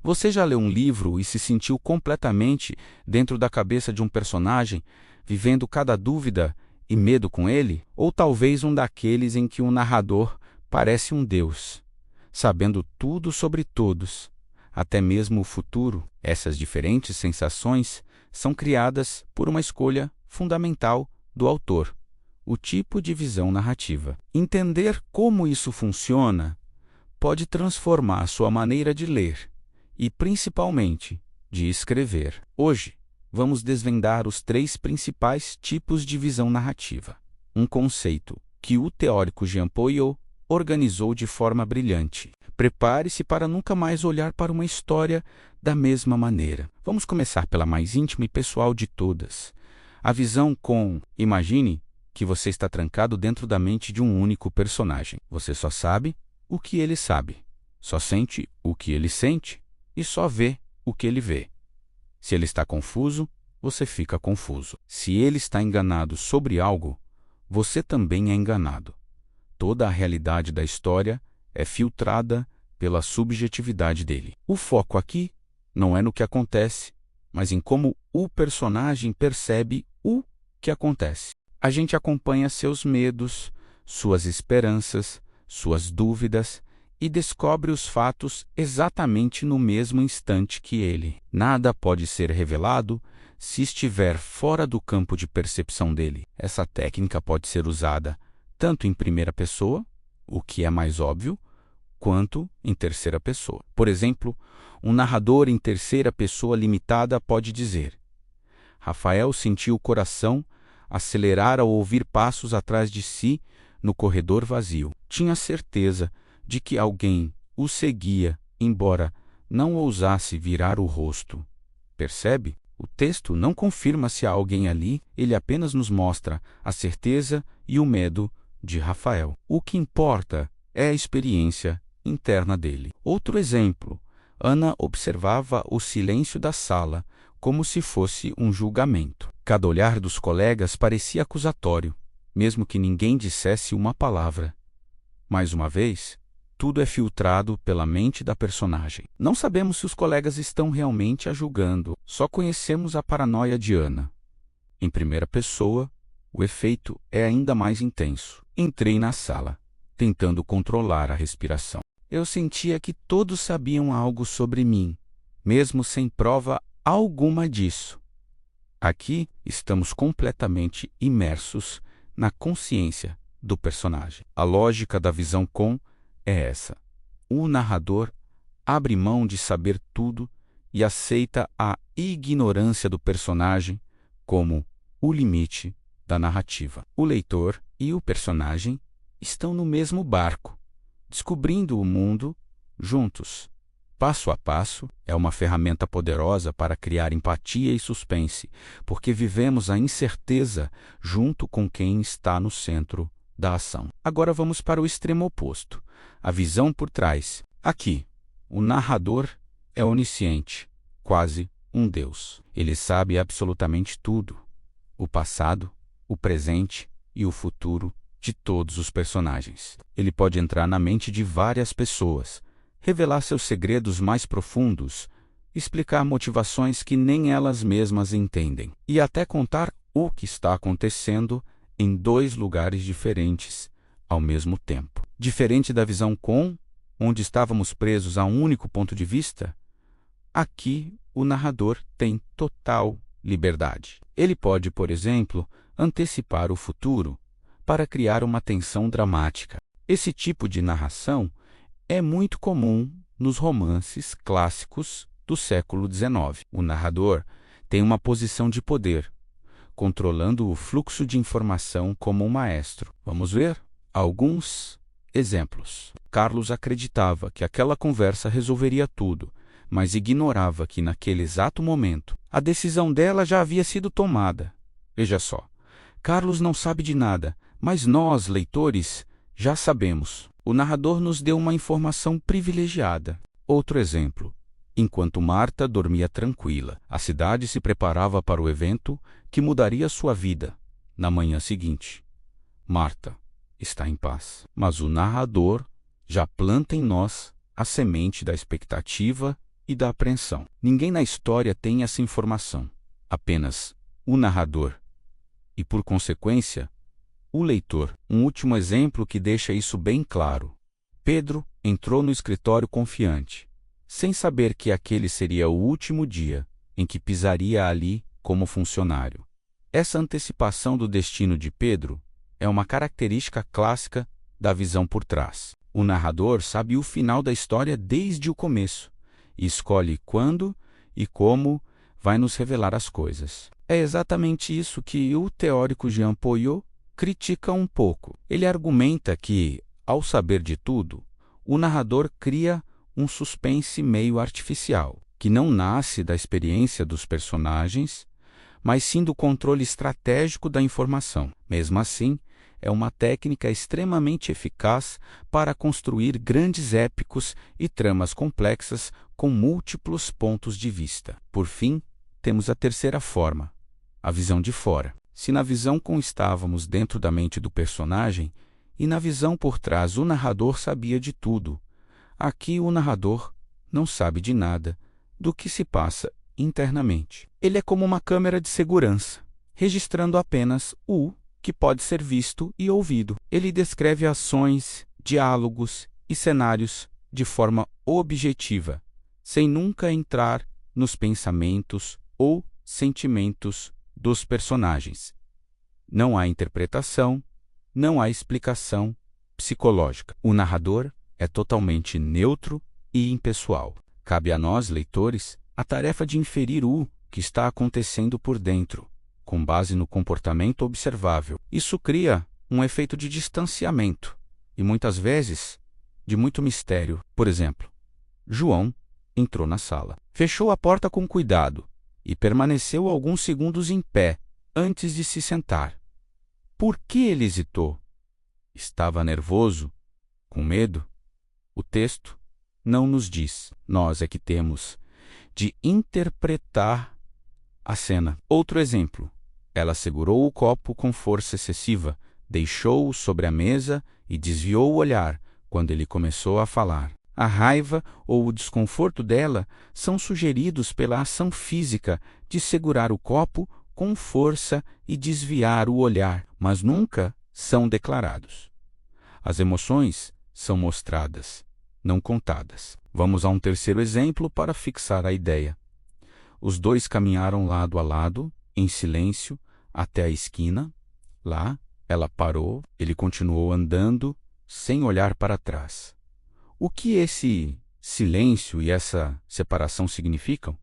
Você já leu um livro e se sentiu completamente dentro da cabeça de um personagem, vivendo cada dúvida e medo com ele? Ou talvez um daqueles em que o narrador parece um deus, sabendo tudo sobre todos, até mesmo o futuro? Essas diferentes sensações são criadas por uma escolha fundamental do autor: o tipo de visão narrativa. Entender como isso funciona pode transformar sua maneira de ler e, principalmente, de escrever. Hoje, vamos desvendar os 3 principais tipos de visão narrativa, um conceito que o teórico Jean Paul organizou de forma brilhante. Prepare-se para nunca mais olhar para uma história da mesma maneira. Vamos começar pela mais íntima e pessoal de todas, a visão com: imagine que você está trancado dentro da mente de um único personagem. Você só sabe o que ele sabe, só sente o que ele sente e só vê o que ele vê. Se ele está confuso, você fica confuso. Se ele está enganado sobre algo, você também é enganado. Toda a realidade da história é filtrada pela subjetividade dele. O foco aqui não é no que acontece, mas em como o personagem percebe o que acontece. A gente acompanha seus medos, suas esperanças, suas dúvidas e descobre os fatos exatamente no mesmo instante que ele. Nada pode ser revelado se estiver fora do campo de percepção dele. Essa técnica pode ser usada tanto em primeira pessoa, o que é mais óbvio, quanto em terceira pessoa. Por exemplo, um narrador em terceira pessoa limitada pode dizer: Rafael sentiu o coração acelerar ao ouvir passos atrás de si no corredor vazio. Tinha certeza de que alguém o seguia, embora não ousasse virar o rosto. Percebe? O texto não confirma se há alguém ali, ele apenas nos mostra a certeza e o medo de Rafael. O que importa é a experiência interna dele. Outro exemplo: Ana observava o silêncio da sala como se fosse um julgamento. Cada olhar dos colegas parecia acusatório, mesmo que ninguém dissesse uma palavra. Mais uma vez, tudo é filtrado pela mente da personagem. Não sabemos se os colegas estão realmente a julgando, só conhecemos a paranoia de Ana. Em primeira pessoa, o efeito é ainda mais intenso. Entrei na sala, tentando controlar a respiração. Eu sentia que todos sabiam algo sobre mim, mesmo sem prova alguma disso. Aqui estamos completamente imersos na consciência do personagem. A lógica da visão com é essa: o narrador abre mão de saber tudo e aceita a ignorância do personagem como o limite da narrativa. O leitor e o personagem estão no mesmo barco, descobrindo o mundo juntos. Passo a passo é uma ferramenta poderosa para criar empatia e suspense, porque vivemos a incerteza junto com quem está no centro da ação. Agora vamos para o extremo oposto, a visão por trás. Aqui, o narrador é onisciente, quase um deus. Ele sabe absolutamente tudo: o passado, o presente e o futuro de todos os personagens. Ele pode entrar na mente de várias pessoas, revelar seus segredos mais profundos, explicar motivações que nem elas mesmas entendem, e até contar o que está acontecendo em 2 lugares diferentes ao mesmo tempo. Diferente da visão com, onde estávamos presos a um único ponto de vista, aqui o narrador tem total liberdade. Ele pode, por exemplo, antecipar o futuro para criar uma tensão dramática. Esse tipo de narração é muito comum nos romances clássicos do século XIX. O narrador tem uma posição de poder, controlando o fluxo de informação como um maestro. Vamos ver alguns exemplos. Carlos acreditava que aquela conversa resolveria tudo, mas ignorava que naquele exato momento a decisão dela já havia sido tomada. Veja só, Carlos não sabe de nada, mas nós, leitores, já sabemos. O narrador nos deu uma informação privilegiada. Outro exemplo: enquanto Marta dormia tranquila, a cidade se preparava para o evento que mudaria sua vida na manhã seguinte. Marta está em paz, mas o narrador já planta em nós a semente da expectativa e da apreensão. Ninguém na história tem essa informação, apenas o narrador e, por consequência, o leitor. Um último exemplo que deixa isso bem claro. Pedro entrou no escritório confiante, sem saber que aquele seria o último dia em que pisaria ali como funcionário. Essa antecipação do destino de Pedro é uma característica clássica da visão por trás. O narrador sabe o final da história desde o começo e escolhe quando e como vai nos revelar as coisas. É exatamente isso que o teórico Jean Paul critica um pouco. Ele argumenta que, ao saber de tudo, o narrador cria um suspense meio artificial, que não nasce da experiência dos personagens, mas sim do controle estratégico da informação. Mesmo assim, é uma técnica extremamente eficaz para construir grandes épicos e tramas complexas com múltiplos pontos de vista. Por fim, temos a terceira forma, a visão de fora. Se na visão com estávamos dentro da mente do personagem, e na visão por trás o narrador sabia de tudo, aqui o narrador não sabe de nada do que se passa internamente. Ele é como uma câmera de segurança, registrando apenas o que pode ser visto e ouvido. Ele descreve ações, diálogos e cenários de forma objetiva, sem nunca entrar nos pensamentos ou sentimentos dos personagens. Não há interpretação, não há explicação psicológica. O narrador é totalmente neutro e impessoal. Cabe a nós, leitores, a tarefa de inferir o que está acontecendo por dentro, com base no comportamento observável. Isso cria um efeito de distanciamento e, muitas vezes, de muito mistério. Por exemplo, João entrou na sala, fechou a porta com cuidado e permaneceu alguns segundos em pé antes de se sentar. Por que ele hesitou? Estava nervoso? Com medo? O texto não nos diz. Nós é que temos de interpretar a cena. Outro exemplo. Ela segurou o copo com força excessiva, deixou-o sobre a mesa e desviou o olhar quando ele começou a falar. A raiva ou o desconforto dela são sugeridos pela ação física de segurar o copo com força e desviar o olhar, mas nunca são declarados. As emoções são mostradas, não contadas. Vamos a um terceiro exemplo para fixar a ideia. Os dois caminharam lado a lado, em silêncio, até a esquina. Lá, ela parou, ele continuou andando, sem olhar para trás. O que esse silêncio e essa separação significam?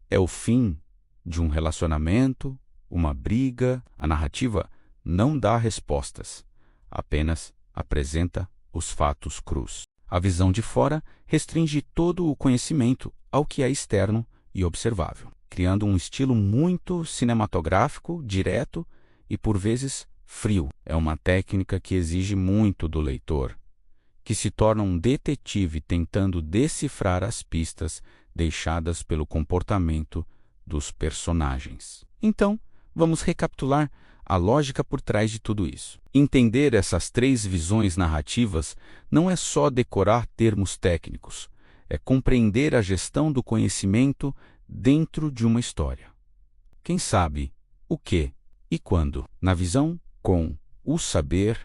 É o fim de um relacionamento, uma briga. A narrativa não dá respostas, apenas apresenta os fatos crus. A visão de fora restringe todo o conhecimento ao que é externo e observável, criando um estilo muito cinematográfico, direto e, por vezes, frio. É uma técnica que exige muito do leitor, que se torna um detetive tentando decifrar as pistas deixadas pelo comportamento dos personagens. Então, vamos recapitular a lógica por trás de tudo isso. Entender essas três visões narrativas não é só decorar termos técnicos, é compreender a gestão do conhecimento dentro de uma história. Quem sabe o que e quando? Na visão com o saber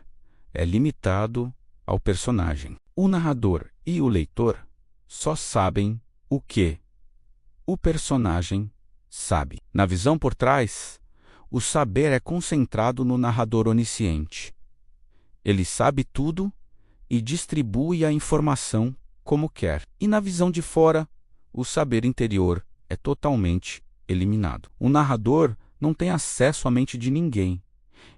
é limitado ao personagem. O narrador e o leitor só sabem o que o personagem sabe. Na visão por trás, o saber é concentrado no narrador onisciente. Ele sabe tudo e distribui a informação como quer. E na visão de fora, o saber interior é totalmente eliminado. O narrador não tem acesso à mente de ninguém,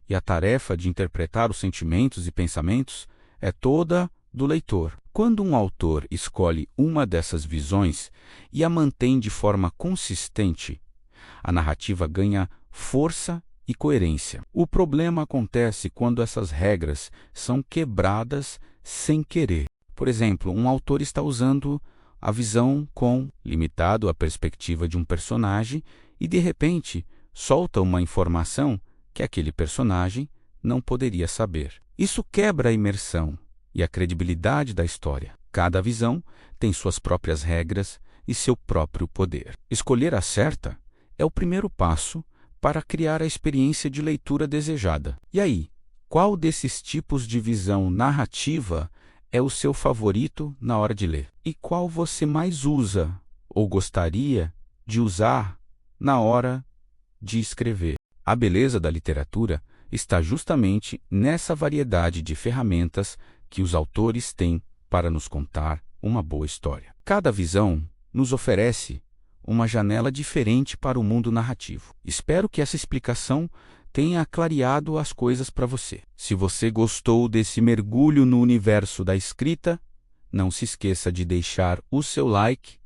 e a tarefa de interpretar os sentimentos e pensamentos é toda do leitor. Quando um autor escolhe uma dessas visões e a mantém de forma consistente, a narrativa ganha força e coerência. O problema acontece quando essas regras são quebradas sem querer. Por exemplo, um autor está usando a visão limitado à perspectiva de um personagem e, de repente, solta uma informação que aquele personagem não poderia saber. Isso quebra a imersão e a credibilidade da história. Cada visão tem suas próprias regras e seu próprio poder. Escolher a certa é o primeiro passo para criar a experiência de leitura desejada. E aí, qual desses tipos de visão narrativa é o seu favorito na hora de ler? E qual você mais usa ou gostaria de usar na hora de escrever? A beleza da literatura está justamente nessa variedade de ferramentas que os autores têm para nos contar uma boa história. Cada visão nos oferece uma janela diferente para o mundo narrativo. Espero que essa explicação tenha clareado as coisas para você. Se você gostou desse mergulho no universo da escrita, não se esqueça de deixar o seu like,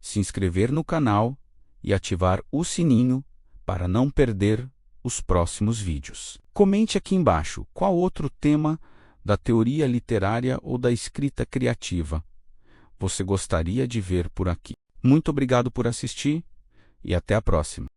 se inscrever no canal e ativar o sininho para não perder os próximos vídeos. Comente aqui embaixo qual outro tema da teoria literária ou da escrita criativa você gostaria de ver por aqui. Muito obrigado por assistir e até a próxima.